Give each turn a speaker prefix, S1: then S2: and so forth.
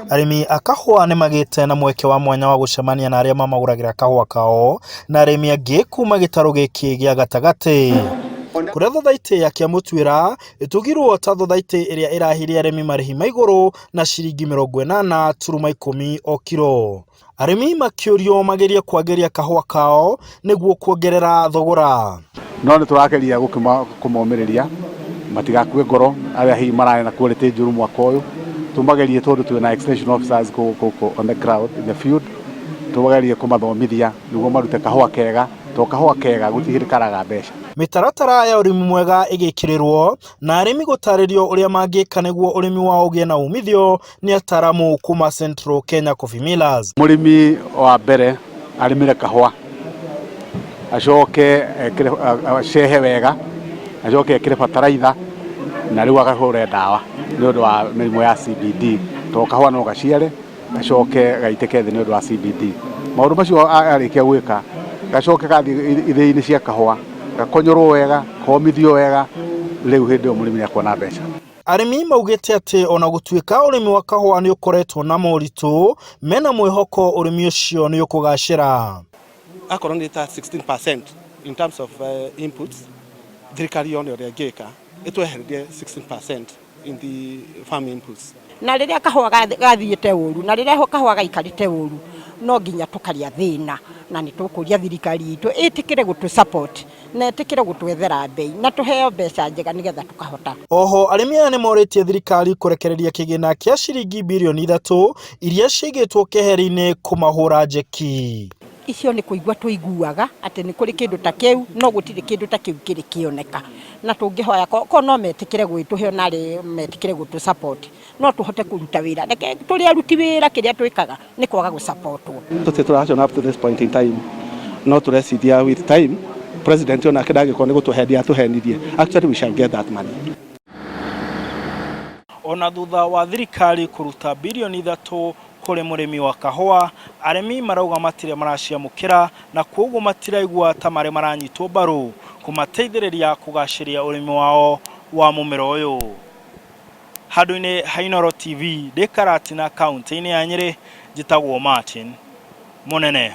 S1: Arimi a kahua nĩ magĩte na mweke wa mwanya wa gũcemania na arĩa mamagũragĩra kahua kao na arimi angĩ kuma gĩtarũ gĩkĩ gĩa gatagatĩ. Kũrĩa thathaiti ya kĩamũtuĩra ĩtugirwo ta thathaiti ĩrĩa ĩrahirie arĩmi marĩhi ma igũrũ na ciringi 80.10 o kiro. Arĩmi makĩũrio magerie kwagĩria kahua kao nĩguo kuongerera thogora.
S2: No nĩ tũrageria kũmomĩrĩria matigakue ngoro arĩa hihi mararĩ na quality njũru mwaka ũyũ. Tumagerie tondũ twĩna extension officers on the ground in the field. Tumagerie kũmathomithia nĩguo marute kahua kega, to kahua kega gũtigĩrĩkaraga mbeca. Mĩtaratara ya ũrĩmi mwega ĩgĩkĩrĩrwo na arĩmi gũtarĩrio ũrĩa mangĩka nĩguo ũrĩmi wao ũgĩe na umithio nĩ ataramu kuma Central Kenya Coffee Millers. Mũrĩmi wa mbere arĩmire kahua acoke acehe wega, acoke ekĩre bataraitha na rĩu agahũre ndawa nĩ ũndũ wa mĩrimũ ya CBD, to kahua no gaciare gacoke gaitĩke thĩ nĩ ũndũ wa CBD. Maũndũ macio arĩkia gwĩka gacoke gathiĩ ithĩi-inĩ cia kahua gakonyorwo wega, komithio wega, rĩu hĩndĩ ĩyo mũrĩmi nĩ akuona mbeca. Arimi maugite atĩ ona gũtuĩka ũrĩmi wa kahua nĩ ũkoretwo na moritũ, mena mwĩhoko ũrĩmi ũcio nĩ ũkũgacĩra.
S3: Akorwo nĩ ta 16% in terms of inputs, thirikari yone ũrĩa ĩngĩka ĩtwehererie 16% in the farm inputs.
S4: Na rĩrĩa kahua gathiĩte ũru, na rĩrĩa kahua gaikarĩte ũru, no nginya tũkaria thĩna na nĩ tũkũria thirikari itũ ĩtĩkĩre gũtũ support na ĩtĩkĩre gũtwethera mbei na tũheo mbeca njega nĩgetha tũkahota. Oho
S1: arĩmi aya nĩ morĩtie thirikari kũrekereria kigina kĩa ciringi birioni 3 iria ciigĩtwo keheri-inĩ kũmahũra njeki.
S4: Icio nĩ kũigua tũiguaga atĩ nĩ kũrĩ kĩndũ ta kĩu, no gũtirĩ kĩndũ ta kĩu kĩrĩ kĩoneka. Na tũngĩhoya ko no metĩkĩre gwĩtũhe na metĩkĩre gũtũ support, no tũhote kũruta wĩra. Reke tũrĩ aruti wĩra kĩrĩa twĩkaga nĩ kwaga gũsupportwo.
S3: Tũtiraciona up to this point in time, no tũreciria with time president ona kĩdagĩkorwo nĩ gũtũhendia atũhenirie. Actually we shall get that money.
S1: Ona thutha wa thirikari kũruta birioni 3 kũrĩ mũrĩmi wa kahua, arĩmi marauga matirĩ maraciamũkĩra na kwoguo matiraigua ta marĩ maranyitwo mbaru kũmateithĩrĩria kũgacĩria ũrĩmi wao wa mũmera ũyũ. Handũ-inĩ ha Inooro TV ndĩ Karatina kaunti-inĩ ya Nyeri, njĩtagwo Martin Mũnene.